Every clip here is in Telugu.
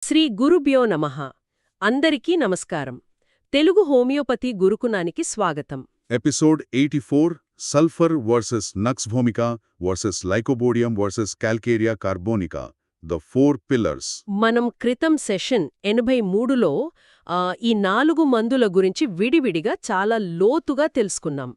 శ్రీ గురుభ్యో నమః. అందరికీ నమస్కారం. తెలుగు హోమియోపతి గురుకునానికి స్వాగతం. Episode 84 sulphur versus nux vomica versus lycopodium versus calcarea carbonica the 4 pillars. మనం క్రితం సెషన్ 83లో ఈ 4 మందుల గురించి విడివిడిగా చాలా లోతుగా తెలుసుకున్నాం.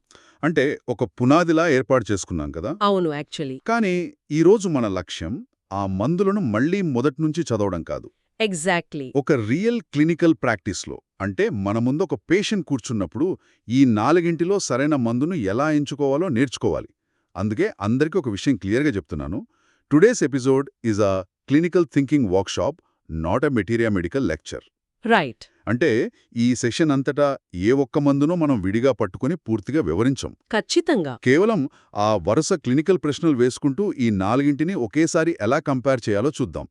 అంటే ఒక పునాదిలా ఏర్పాటు చేసుకున్నాం కదా. అవును, యాక్చువల్లీ. కానీ ఈరోజు మన లక్ష్యం ఆ మందులను మళ్లీ మొదట్నుంచి చదవడం కాదు. ఎగ్జాక్ట్లీ. ఒక రియల్ క్లినికల్ ప్రాక్టీస్లో, అంటే మన ముందు ఒక పేషెంట్ కూర్చున్నప్పుడు ఈ 4గింటిలో సరైన మందును ఎలా ఎంచుకోవాలో నేర్చుకోవాలి. అందుకే అందరికీ ఒక విషయం క్లియర్గా చెప్తున్నాను. Today's episode is a clinical thinking workshop, not a materia medical lecture. Right. అంటే ఈ సెషన్ అంతటా ఏ ఒక్క మందునో మనం విడిగా పట్టుకుని పూర్తిగా వివరించం. ఖచ్చితంగా. కేవలం ఆ వరుస క్లినికల్ ప్రశ్నలు వేసుకుంటూ ఈ 4గింటిని ఒకేసారి ఎలా కంపేర్ చేయాలో చూద్దాం.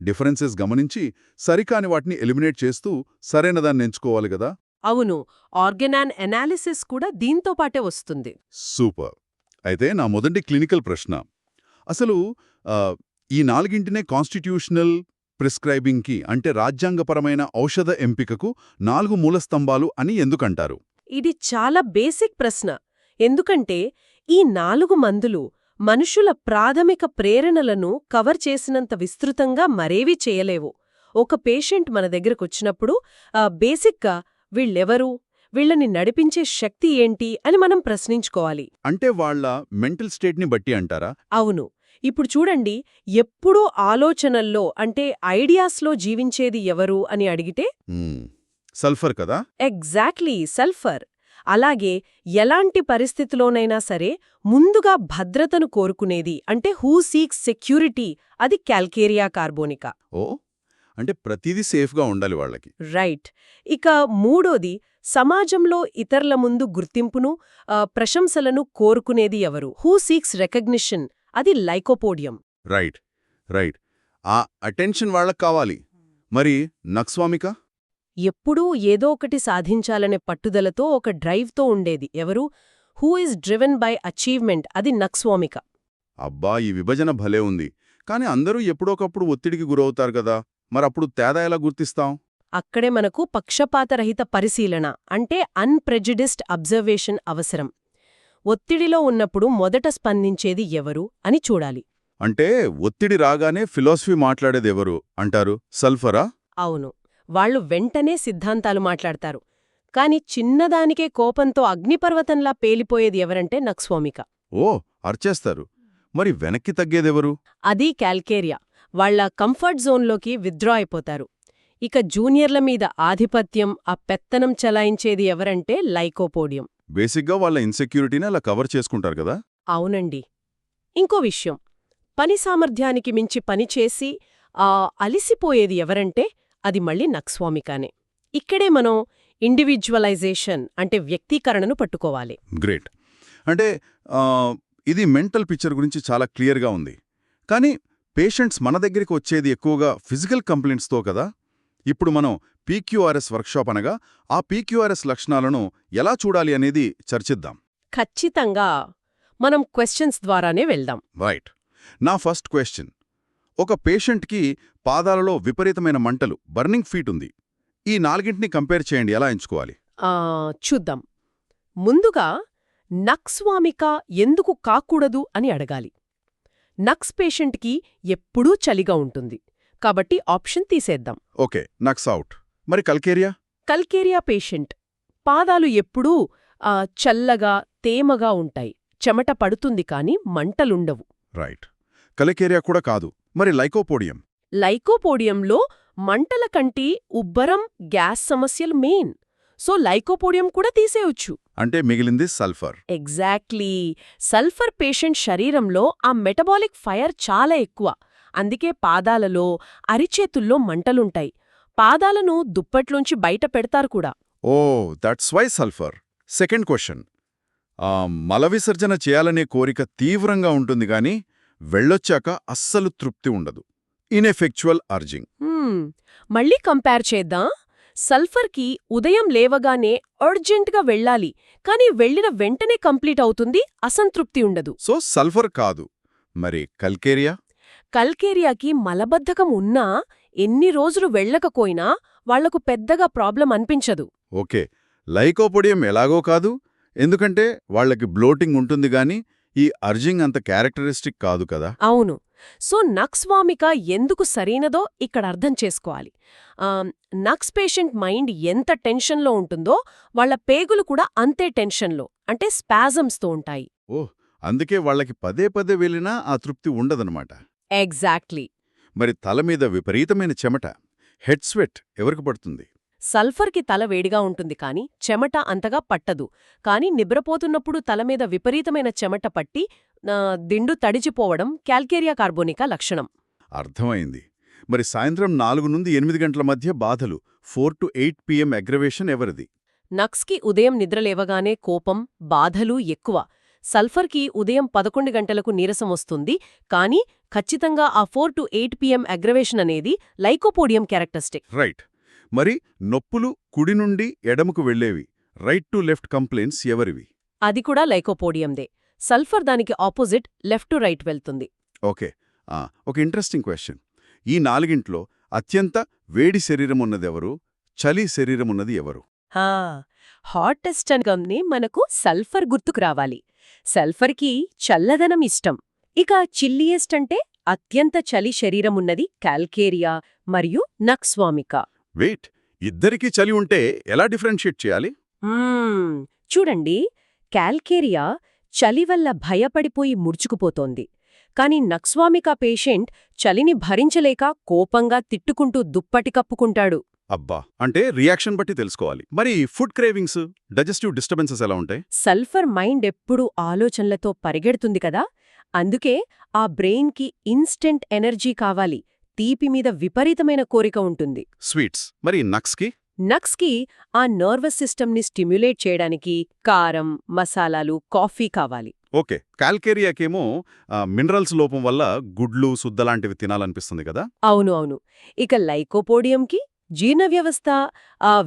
డిఫరెన్సెస్ గమనించి సరికాని వాటిని ఎలిమినేట్ చేస్తూ సరైనదాన్ని ఎంచుకోవాలి కదా. అవును, ఆర్గనాన్ ఎనాలిసిస్ కూడా దీంతో పాటే వస్తుంది. సూపర్. అయితే నా మొదటి క్లినికల్ ప్రశ్న, అసలు ఈ 4గింటినే కాన్స్టిట్యూషనల్ ప్రిస్క్రైబింగ్కి, అంటే రాజ్యాంగపరమైన ఔషధ ఎంపికకు 4 మూలస్తంభాలు అని ఎందుకంటారు? ఇది చాలా బేసిక్ ప్రశ్న. ఎందుకంటే ఈ 4 మందులు మనుషుల ప్రాథమిక ప్రేరణలను కవర్ చేసినంత విస్తృతంగా మరేవీ చేయలేవు. ఒక పేషెంట్ మన దగ్గరకొచ్చినప్పుడు బేసిక్గా వీళ్ళెవరు, వీళ్ళని నడిపించే శక్తి ఏంటి అని మనం ప్రశ్నించుకోవాలి. అంటే వాళ్ళ మెంటల్ స్టేట్ని బట్టి అంటారా? అవును. ఇప్పుడు చూడండి, ఎప్పుడూ ఆలోచనల్లో అంటే ఐడియాస్లో జీవించేది ఎవరు అని అడిగితే సల్ఫర్ కదా. Exactly, sulphur. అలాగే ఎలాంటి పరిస్థితిలోనైనా సరే ముందుగా భద్రతను కోరుకునేది, అంటే హూ సీక్స్ సెక్యూరిటీ, అది కాల్కేరియా కార్బోనికా. ఓ, అంటే ప్రతిదీ సేఫ్గా ఉండాలి వాళ్ళకి. రైట్. ఇక మూడోది, సమాజంలో ఇతరుల ముందు గుర్తింపును, ప్రశంసలను కోరుకునేది ఎవరు, హూ సీక్స్ రికగ్నిషన్, అది లైకోపోడియం. Right right. ఆ అటెన్షన్ వాళ్ళకి కావాలి. మరి నక్స్వామిక? ఎప్పుడూ ఏదో ఒకటి సాధించాలనే పట్టుదలతో, ఒక డ్రైవ్తో ఉండేది ఎవరు, who is driven by achievement, అది నక్స్వామిక. అబ్బా, ఈ విభజన భలే ఉంది. కానీ అందరూ ఎప్పుడోకప్పుడు ఒత్తిడికి గురవుతారు కదా, మరప్పుడు తేడా ఎలా గుర్తిస్తాం? అక్కడే మనకు పక్షపాతరహిత పరిశీలన, అంటే అన్ప్రెజుడిస్డ్ అబ్జర్వేషన్ అవసరం. ఒత్తిడిలో ఉన్నప్పుడు మొదట స్పందించేది ఎవరు అని చూడాలి. అంటే ఒత్తిడి రాగానే ఫిలాసఫీ మాట్లాడేదెవరు అంటారు? సల్ఫరా? అవును, వాళ్ళు వెంటనే సిద్ధాంతాలు మాట్లాడతారు. కాని చిన్నదానికే కోపంతో అగ్నిపర్వతంలా పేలిపోయేది ఎవరంటే నక్స్వామిక. ఓ, అర్చేస్తారు. మరి వెనక్కి తగ్గేదెవరు? అది కాల్కేరియా. వాళ్ల కంఫర్ట్ జోన్లోకి విత్డ్రా అయిపోతారు. ఇక జూనియర్ల మీద ఆధిపత్యం, ఆ పెత్తనం చలాయించేది ఎవరంటే లైకోపోడియం. బేసిక్గా వాళ్ళ ఇన్సెక్యూరిటీని అలా కవర్ చేసుకుంటారు కదా. అవునండి. ఇంకో విషయం, పని సామర్థ్యానికి మించి పనిచేసి అలిసిపోయేది ఎవరంటే అది మళ్ళీ నక్స్వామికానే. ఇక్కడే మనం ఇండివిజువలైజేషన్, అంటే వ్యక్తీకరణను పట్టుకోవాలి. గ్రేట్. అంటే ఇది మెంటల్ పిక్చర్ గురించి చాలా క్లియర్గా ఉంది. కానీ పేషెంట్స్ మన దగ్గరికి వచ్చేది ఎక్కువగా ఫిజికల్ కంప్లైంట్స్తో కదా. ఇప్పుడు మనం పీక్యూఆర్ఎస్ వర్క్షాప్ అనగా ఆ పీక్యూఆర్ఎస్ లక్షణాలను ఎలా చూడాలి అనేది చర్చిద్దాం. ఖచ్చితంగా. మనం క్వశ్చన్స్ ద్వారానే వెళ్దాం. రైట్. నా ఫస్ట్ క్వశ్చన్, ఒక పేషెంట్కి పాదాలలో విపరీతమైన మంటలు, బర్నింగ్ ఫీట్ ఉంది. ఈ 4గింటిని కంపేర్ చేయండి, ఎలా ఎంచుకోవాలి? చూద్దాం. ముందుగా నక్స్వామిక ఎందుకు కాకూడదు అని అడగాలి. నక్స్ పేషెంట్కి ఎప్పుడూ చలిగా ఉంటుంది కాబట్టి ఆప్షన్ తీసేద్దాం. Okay, nux out. మరి కల్కేరియా? కల్కేరియా పేషెంట్ పాదాలు ఎప్పుడూ చల్లగా, తేమగా ఉంటాయి. చెమట పడుతుంది కాని మంటలుండవు. రైట్. కల్కేరియా కూడా కాదు. మరి లైకోపోడియం? లైకోపోడియంలో మంటల కంటే ఉబ్బరం, గ్యాస్ సమస్యలు మెయిన్. సో లైకోపోడియం కూడా తీసేయొచ్చు. అంటే మిగిలింది సల్ఫర్. ఎగ్జాక్ట్లీ. సల్ఫర్ పేషెంట్ శరీరంలో ఆ మెటబాలిక్ ఫైర్ చాలా ఎక్కువ. అందుకే పాదాలలో, అరిచేతుల్లో మంటలుంటాయి. పాదాలను దుప్పట్లోంచి బయట పెడతారు కూడా. Oh, that's why sulphur. Second question, మల విసర్జన చేయాలనే కోరిక తీవ్రంగా ఉంటుంది గాని వెళ్ళొచ్చాక అస్సలు తృప్తి ఉండదు. ఇన్ఎఫెక్చువల్ అర్జింగ్. మళ్ళీ కంపేర్ చేద్దాం. సల్ఫర్కి ఉదయం లేవగానే అర్జెంట్గా వెళ్ళాలి, కానీ వెళ్లిన వెంటనే కంప్లీట్ అవుతుంది, అసంతృప్తి ఉండదు. సో సల్ఫర్ కాదు. మరి కల్కేరియా? కల్కేరియాకి మలబద్ధకం ఉన్నా ఎన్ని రోజులు వెళ్ళకపోయినా వాళ్లకు పెద్దగా ప్రాబ్లం అనిపించదు. ఓకే, లైకోపోడియం ఎలాగో కాదు, ఎందుకంటే వాళ్ళకి బ్లోటింగ్ ఉంటుంది గాని ఈ అర్జింగ్ అంత క్యారెక్టరిస్టిక్ కాదు కదా. అవును. సో నక్స్ వామిక ఎందుకు సరైనదో ఇక్కడ అర్థం చేసుకోవాలి. నక్స్ పేషెంట్ మైండ్ ఎంత టెన్షన్లో ఉంటుందో వాళ్ల పేగులు కూడా అంతే టెన్షన్లో, అంటే స్పాజమ్స్తో ఉంటాయి. ఓహ్, అందుకే వాళ్ళకి పదే పదే వెళ్ళినా ఆ తృప్తి ఉండదనమాట. ఎగ్జాక్ట్లీ. మరి తల మీద విపరీతమైన చెమట, హెడ్ స్వెట్ ఎవరికి పడుతుంది? సల్ఫర్కి తల వేడిగా ఉంటుంది కాని చెమట అంతగా పట్టదు. కాని నిద్రపోతున్నప్పుడు తలమీద విపరీతమైన చెమట పట్టి దిండు తడిచిపోవడం క్యాల్కేరియా కార్బోనికా లక్షణం. అర్థమైంది. మరి సాయంత్రం 4 నుండి 8 గంటల మధ్య బాధలు 4 to 8 PM అగ్రవేషన్ ఎవరిది? నక్స్కి ఉదయం నిద్రలేవగానే కోపం, బాధలు ఎక్కువ. సల్ఫర్కి ఉదయం 11 గంటలకు నీరసం వస్తుంది. కానీ ఖచ్చితంగా ఆ 4 to 8 PM అగ్రవేషన్ అనేది లైకోపోడియం క్యారెక్టరిస్టిక్. రైట్. మరి నొప్పులు కుడి నుండి ఎడముకు వెళ్లేవి, రైట్ టు లెఫ్ట్ కంప్లైంట్స్ ఎవరివి? అది కూడా లైకోపోడియందే. సల్ఫర్ దానికి ఆపోజిట్ లెఫ్ట్ టు రైట్ వెళ్తుంది. ఓకే, ఒక ఇంట్రెస్టింగ్ క్వశ్చన్. ఈ 4 అత్యంత వేడి శరీరమున్నదెవరు, చలి శరీరమున్నది ఎవరు? హాటెస్ట్ అనగానే మనకు సల్ఫర్ గుర్తుకు రావాలి. సల్ఫర్కి చల్లదనం ఇష్టం. ఇక చిల్లియెస్ట్ అంటే అత్యంత చలి శరీరమున్నది కాల్కేరియా మరియు నక్స్వామిక. వెయిట్, ఇద్దరికీ చలి ఉంటే ఎలా డిఫరెన్షియేట్ చేయాలి? చూడండి, కాల్కేరియా చలి వల్ల భయపడిపోయి ముడుచుకుపోతోంది. కాని నక్స్వామిక పేషెంట్ చలిని భరించలేక కోపంగా తిట్టుకుంటూ దుప్పటి కప్పుకుంటాడు. అబ్బా, అంటే రియాక్షన్ బట్టి తెలుసుకోవాలి. మరి ఫుడ్ క్రేవింగ్స్, డైజెస్టివ్ డిస్టర్బెన్సెస్ ఎలా ఉంటాయి? సల్ఫర్ మైండ్ ఎప్పుడూ ఆలోచనలతో పరిగెడుతుంది కదా, అందుకే ఆ బ్రెయిన్కి ఇన్స్టెంట్ ఎనర్జీ కావాలి. తీపి మీద విపరీతమైన కోరిక ఉంటుంది. స్వీట్స్. మరి నక్స్కి? నక్స్కి ఆ నర్వస్ సిస్టమ్ని స్టిమ్యులేట్ చేయడానికి కారం, మసాలాలు, కాఫీ కావాలి. ఓకే, కాల్కేరియాకేమో మినరల్స్ లోపం వల్ల గుడ్లు, సుద్దలాంటివి తినాలనిపిస్తుంది కదా. అవును అవును. ఇక లైకోపోడియంకి జీర్ణ వ్యవస్థ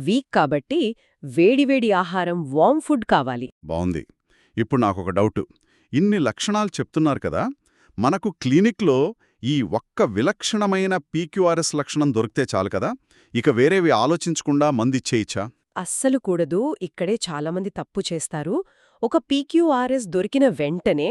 వీక్ కాబట్టి వేడివేడి ఆహారం, వార్మ్ ఫుడ్ కావాలి. బావుంది. ఇప్పుడు నాకొక డౌటు. ఇన్ని లక్షణాలు చెప్తున్నారు కదా, మనకు క్లినిక్లో ఈ ఒక్క విలక్షణమైన పీక్యూఆర్ఎస్ లక్షణం దొరికితే చాలు కదా, ఇక వేరేవి ఆలోచించకుండా మందిచ్చేయిచ్చా? అస్సలు కూడదు. ఇక్కడే చాలామంది తప్పు చేస్తారు. ఒక పీక్యూఆర్ఎస్ దొరికిన వెంటనే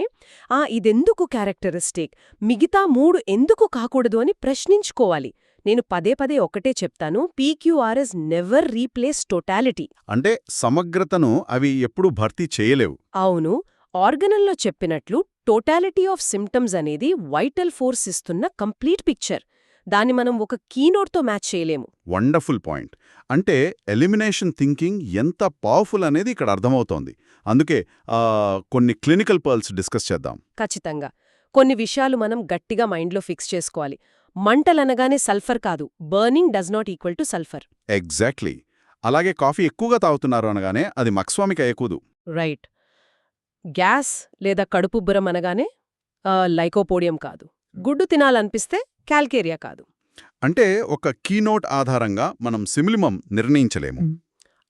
ఇదెందుకు క్యారెక్టరిస్టిక్, మిగతా 3 ఎందుకు కాకూడదు అని ప్రశ్నించుకోవాలి. నేను పదే పదే ఒకటే చెప్తాను, పీక్యూఆర్ఎస్ నెవర్ రీప్లేస్ టోటాలిటీ. అంటే సమగ్రతను అవి ఎప్పుడూ భర్తీ చేయలేవు. అవును. ఆర్గనల్లో చెప్పినట్లు టోటాలిటీ ఆఫ్ సిమ్టమ్స్ అనేది వైటల్ ఫోర్స్ ఇస్తున్న కంప్లీట్ పిక్చర్. దాన్ని మనం ఒక కీనోట్తో మ్యాచ్ చేయలేము. Wonderful point. అంటే ఎలిమినేషన్ థింకింగ్ ఎంత పవర్ఫుల్ అనేది ఇక్కడ అర్థమవుతోంది. అందుకే కొన్ని క్లినికల్ పర్ల్స్ డిస్కస్ చేద్దాం. ఖచ్చితంగా. కొన్ని విషయాలు మనం గట్టిగా మైండ్లో ఫిక్స్ చేసుకోవాలి. మంటలనగానే సల్ఫర్ కాదు, burning does not equal to sulphur. Exactly. అలాగే కాఫీ ఎక్కువగా తాగుతున్నారు అనగానే అది నక్స్వామిక ఎక్కుదు. రైట్. గ్యాస్ లేదా కడుపుబ్బరం అనగానే లైకోపోడియం కాదు. గుడ్డు తినాలనిపిస్తే కాల్కేరియా కాదు. అంటే ఒక కీనోట్ ఆధారంగా మనం సిమిలిమం నిర్ణయించలేము.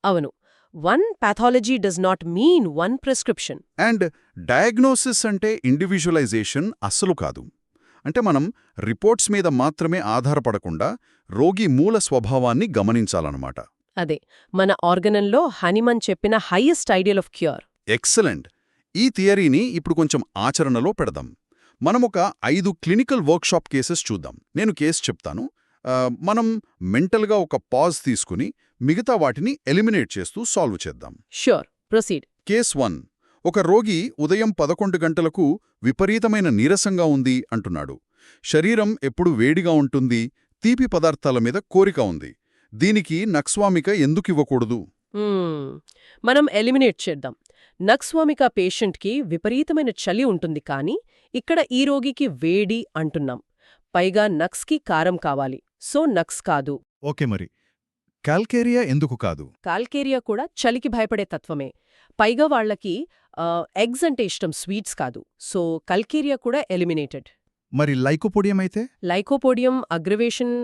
అవును. One pathology does not mean one prescription. And diagnosis అంటే ఇండివిజువలైజేషన్ అస్సలు కాదు. అంటే మనం రిపోర్ట్స్ మీద మాత్రమే ఆధారపడకుండా రోగి మూల స్వభావాన్ని గమనించాలన్నమాట. అదే మన ఆర్గనన్లో హనిమన్ చెప్పిన highest ideal of cure. Excellent. ఈ థియరీని ఇప్పుడు కొంచెం ఆచరణలో పెడదాం. మనమొక 5 క్లినికల్ వర్క్షాప్ కేసెస్ చూద్దాం. నేను కేసు చెప్తాను, మనం మెంటల్గా ఒక పాజ్ తీసుకుని మిగతా వాటిని ఎలిమినేట్ చేస్తూ సాల్వ్ చేద్దాం. Sure, proceed. కేస్ 1. ఒక రోగి ఉదయం 11 గంటలకు విపరీతమైన నీరసంగా ఉంది అంటున్నాడు. శరీరం ఎప్పుడు వేడిగా ఉంటుంది, తీపి పదార్థాల మీద కోరిక ఉంది. దీనికి నక్స్వామిక ఎందుకివ్వకూడదు? మనం ఎలిమినేట్ చేద్దాం. నక్స్వామిక పేషెంట్కి విపరీతమైన చలి ఉంటుంది, కానీ ఇక్కడ ఈ రోగికి వేడి అంటున్నాం. పైగా నక్స్కి కారం కావాలి, సో నక్స్ కాదు. ఓకే, మరి కాల్కేరియా ఎందుకు కాదు? కాల్కేరియా కూడా చలికి భయపడే తత్వమే. పైగా వాళ్లకి ఎగ్స్ అంటే ఇష్టం, స్వీట్స్ కాదు. సో కల్కేరియా కూడా ఎలిమినేటెడ్. మరి లైకోపోడియం అయితే? లైకోపోడియం అగ్రవేషన్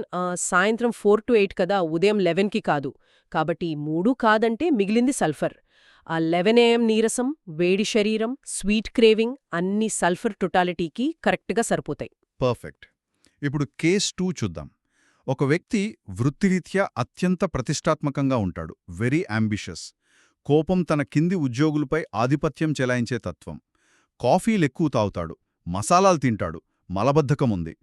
సాయంత్రం 4 to 8 కదా, ఉదయం 11కి కాదు. కాబట్టి 3 కాదంటే మిగిలింది సల్ఫర్. 11 AM నీరసం, వేడి శరీరం, స్వీట్ క్రేవింగ్ అన్ని సల్ఫర్ టోటాలిటీకి కరెక్ట్గా సరిపోతాయి. పర్ఫెక్ట్. ఇప్పుడు కేస్ 2 చూద్దాం. ఒక వ్యక్తి వృత్తిరీత్యా అత్యంత ప్రతిష్టాత్మకంగా ఉంటాడు, వెరీ అంబిషస్. కోపం తన కింది ఉద్యోగులపై ఆధిపత్యం చెలాయించే తత్వం. కాఫీలెక్కువ తాగుతాడు, మసాలాలు తింటాడు, మలబద్ధకముంది.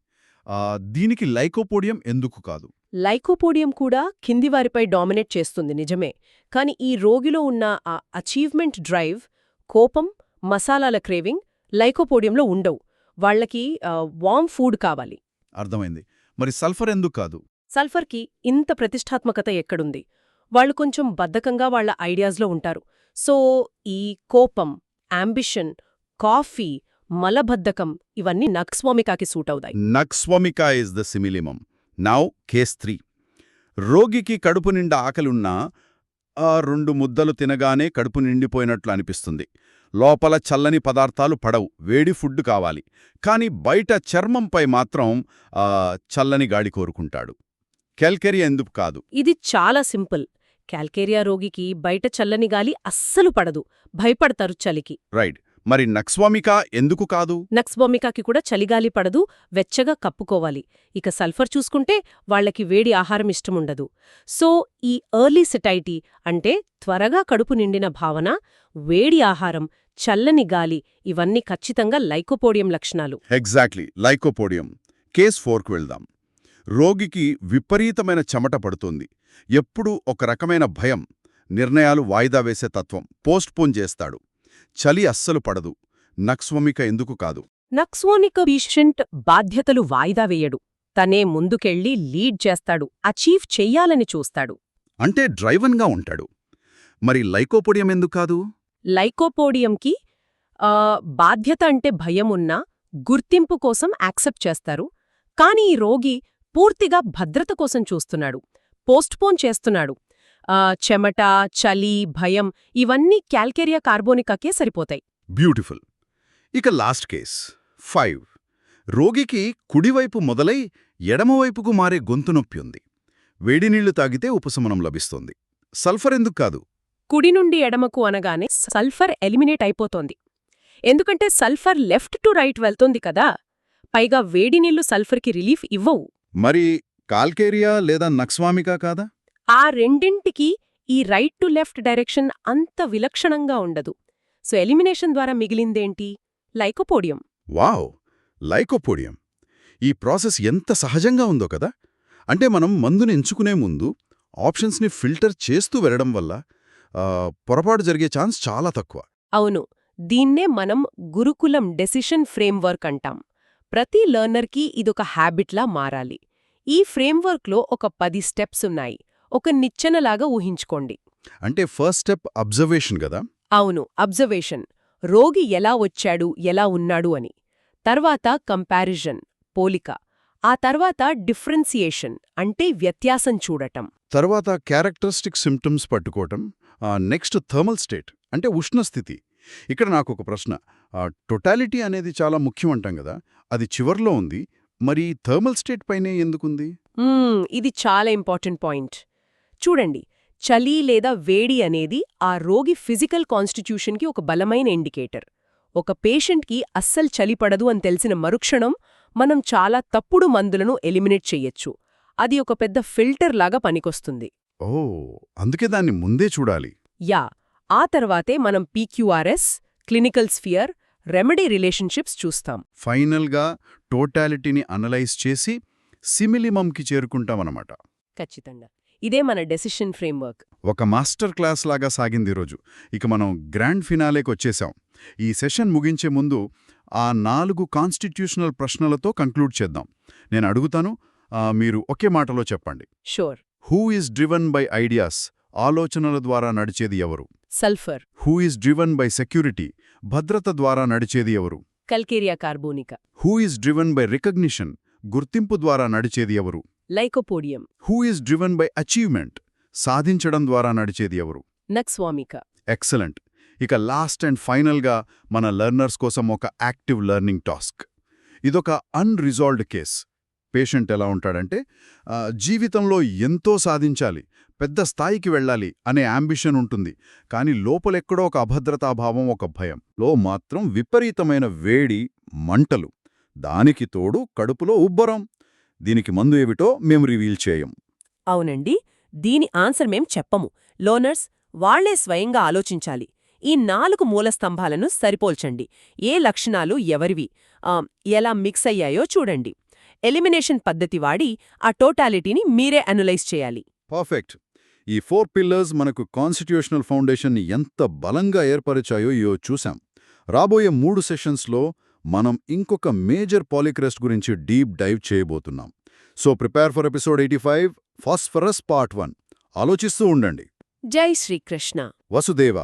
దీనికి లైకోపోడియం ఎందుకు కాదు? లైకోపోడియం కూడా కిందివారిపై డామినేట్ చేస్తుంది నిజమే, కాని ఈ రోగిలో ఉన్న ఆ అచీవ్మెంట్ డ్రైవ్, కోపం, మసాలాల క్రేవింగ్ లైకోపోడియంలో ఉండవు. వాళ్లకి వార్మ్ ఫుడ్ కావాలి. అర్థమైంది. మరి సల్ఫర్ ఎందుకు కాదు? సల్ఫర్కి ఇంత ప్రతిష్టాత్మకత ఎక్కడుంది? వాళ్ళు కొంచెం బద్ధకంగా వాళ్ల ఐడియాస్లో ఉంటారు. సో ఈ కోపం, అంబిషన్, కాఫీ, మలబద్ధకం ఇవన్నీ నక్స్వామికాకి సూటవుతాయి. Nux vomica is the similimum. Now case 3. రోగికి కడుపు నిండా ఆకలున్నా 2 ముద్దలు తినగానే కడుపు నిండిపోయినట్లు అనిపిస్తుంది. లోపల చల్లని పదార్థాలు పడవు, వేడి ఫుడ్ కావాలి. కాని బయట చర్మంపై మాత్రం చల్లని గాడి కోరుకుంటాడు. క్యాల్కేరియా ఎందుకు కాదు? ఇది చాలా సింపుల్. క్యాల్కేరియా రోగికి బయట చల్లని గాలి అస్సలు పడదు, భయపడతారు చలికి. రైట్. మరి నక్స్వామికా ఎందుకు కాదు? నక్స్వామికాకి కూడా చలిగాలి పడదు, వెచ్చగా కప్పుకోవాలి. ఇక సల్ఫర్ చూసుకుంటే వాళ్లకి వేడి ఆహారం ఇష్టముండదు. సో ఈ ఎర్లీ సెటైటీ అంటే త్వరగా కడుపు నిండిన భావన, వేడి ఆహారం, చల్లని గాలి ఇవన్నీ ఖచ్చితంగా లైకోపోడియం లక్షణాలు. Exactly, lycopodium. కేస్ 4కు వెళ్దాం. రోగికి విపరీతమైన చెమట పడుతుంది. ఎప్పుడూ ఒక రకమైన భయం, నిర్ణయాలు వాయిదా వేసే తత్వం, పోస్ట్పోన్ చేస్తాడు. చలి అస్సలు పడదు. నక్స్వామిక ఎందుకు కాదు? నక్స్వామిక పేషెంట్ బాధ్యతలు వాయిదా వేయడు. తనే ముందుకెళ్ళి లీడ్ చేస్తాడు, అచీవ్ చెయ్యాలని చూస్తాడు. అంటే డ్రైవన్గా ఉంటాడు. మరి లైకోపోడియం ఎందుకు కాదు? లైకోపోడియంకి బాధ్యత అంటే భయమున్నా గుర్తింపు కోసం యాక్సెప్ట్ చేస్తారు. కాని ఈ రోగి పూర్తిగా భద్రత కోసం చూస్తున్నాడు, పోస్ట్పోన్ చేస్తున్నాడు. చెమట, చలి, భయం ఇవన్నీ క్యాల్కేరియా కార్బోనికాకే సరిపోతాయి. బ్యూటిఫుల్. ఇక లాస్ట్ కేస్ 5. రోగికి కుడివైపు మొదలై ఎడమవైపుకు మారే గొంతు నొప్పి ఉంది. వేడినీళ్లు తాగితే ఉపశమనం లభిస్తుంది. సల్ఫర్ ఎందుకు కాదు? కుడి నుండి ఎడమకు అనగానే సల్ఫర్ ఎలిమినేట్ అయిపోతోంది. ఎందుకంటే సల్ఫర్ లెఫ్ట్ టు రైట్ వెళ్తోంది కదా. పైగా వేడినీళ్లు సల్ఫర్కి రిలీఫ్ ఇవ్వవు. మరి కాల్కేరియా లేదా నక్స్వామికా కాదా? ఆ రెండింటికి ఈ రైట్ టు లెఫ్ట్ డైరెక్షన్ అంత విలక్షణంగా ఉండదు. సో ఎలిమినేషన్ ద్వారా మిగిలిందేంటి? లైకోపోడియం. Wow, lycopodium. ఈ ప్రాసెస్ ఎంత సహజంగా ఉందో కదా. అంటే మనం మందుని ఎంచుకునే ముందు ఆప్షన్స్ని ఫిల్టర్ చేస్తూ వెళ్లడం వల్ల పొరపాటు జరిగే ఛాన్స్ చాలా తక్కువ. అవును, దీన్నే మనం గురుకులం డెసిషన్ ఫ్రేమ్వర్క్ అంటాం. ప్రతి లెర్నర్కి ఇదొక హ్యాబిట్లా మారాలి. ఈ ఫ్రేమ్వర్క్లో ఒక 10 స్టెప్స్ ఉన్నాయి. ఒక నిచ్చెనలాగా ఊహించుకోండి. అంటే ఫస్ట్ స్టెప్ అబ్జర్వేషన్ కదా? అవును, అబ్జర్వేషన్. రోగి ఎలా వచ్చాడు, ఎలా ఉన్నాడు అని. తర్వాత కంపారిజన్, పోలిక. ఆ తర్వాత డిఫరెన్సియేషన్ అంటే వ్యత్యాసం చూడటం. తర్వాత క్యారెక్టరిస్టిక్ సిమ్టమ్స్ పట్టుకోవటం. నెక్స్ట్ థర్మల్ స్టేట్ అంటే ఉష్ణస్థితి. ఇక్కడ నాకొక ప్రశ్న. టోటాలిటీ అనేది చాలా ముఖ్యం అంటాం కదా, అది చివర్లో ఉంది. మరి థర్మల్ స్టేట్ పైనే ఎందుకుంది? ఇది చాలా ఇంపార్టెంట్ పాయింట్. చూడండి, చలి లేదా వేడి అనేది ఆ రోగి ఫిజికల్ కాన్స్టిట్యూషన్కి ఒక బలమైన ఇండికేటర్. ఒక పేషెంట్కి అస్సలు చలి పడదు అని తెలిసిన మరుక్షణం మనం చాలా తప్పుడు మందులను ఎలిమినేట్ చెయ్యొచ్చు. అది ఒక పెద్ద ఫిల్టర్ లాగా పనికొస్తుంది. ఓ, అందుకే దాన్ని ముందే చూడాలి. యా, ఆ తర్వాతే మనం PQRS, clinical sphere, remedy relationships చూస్తాం. ఫైనల్గా టోటాలిటీని అనలైజ్ చేసి సిమిలిమంకి చేరుకుంటామన్నమాట. ఖచ్చితంగా ఇదే మన డెసిషన్ ఫ్రేమ్వర్క్. ఒక మాస్టర్ క్లాస్ లాగా సాగింది రోజు. ఇక మనం గ్రాండ్ ఫినాలేకి వచ్చేసాం. ఈ సెషన్ ముగించే ముందు ఆ 4 కాన్స్టిట్యూషనల్ ప్రశ్నలతో కంక్లూడ్ చేద్దాం. నేను అడుగుతాను, మీరు ఒకే మాటలో చెప్పండి. Sure. Who is driven by ideas? ఆలోచనల ద్వారా నడిచేది ఎవరు? Sulphur. Who is driven by security? భద్రత ద్వారా నడిచేది ఎవరు? Calcarea carbonica. Who is driven by recognition? గుర్తింపు ద్వారా నడిచేది ఎవరు? Lycopodium. Who is driven by achievement? సాధించడం ద్వారా నడిచేది ఎవరు? నక్స్వామికా. ఎక్సలెంట్. ఇక లాస్ట్ అండ్ ఫైనల్గా మన లెర్నర్స్ కోసం ఒక యాక్టివ్ లెర్నింగ్ టాస్క్. ఇదొక అన్రిజాల్వ్డ్ కేస్. పేషెంట్ ఎలా ఉంటాడంటే, జీవితంలో ఎంతో సాధించాలి, పెద్ద స్థాయికి వెళ్ళాలి అనే అంబిషన్ ఉంటుంది. కానీ లోపలెక్కడో ఒక అభద్రతాభావం, ఒక భయం. లో మాత్రం విపరీతమైన వేడి, మంటలు. దానికి తోడు కడుపులో ఉబ్బరం. దీనికి మందు ఏమిటో మేము రివీల్ చేయం. అవునండి, దీని ఆన్సర్ మేం చెప్పము. లోనర్స్ వాళ్లే స్వయంగా ఆలోచించాలి. ఈ 4 మూలస్తంభాలను సరిపోల్చండి. ఏ లక్షణాలు ఎవరివి, ఎలా మిక్స్ అయ్యాయో చూడండి. ఎలిమినేషన్ పద్ధతి వాడి ఆ టోటాలిటీని మీరే అనలైజ్ చేయాలి. పర్ఫెక్ట్. ఈ 4 పిల్లర్స్ మనకు కాన్స్టిట్యూషనల్ ఫౌండేషన్ని ఎంత బలంగా ఏర్పరిచాయో చూశాం. రాబోయే 3 సెషన్స్లో మనం ఇంకొక మేజర్ పాలిక్రెస్ట్ గురించి డీప్ డైవ్ చేయబోతున్నాం. So prepare for episode 85, phosphorus part 1. ఆలోచిస్తూ ఉండండి. జై శ్రీకృష్ణ. వసుదేవ.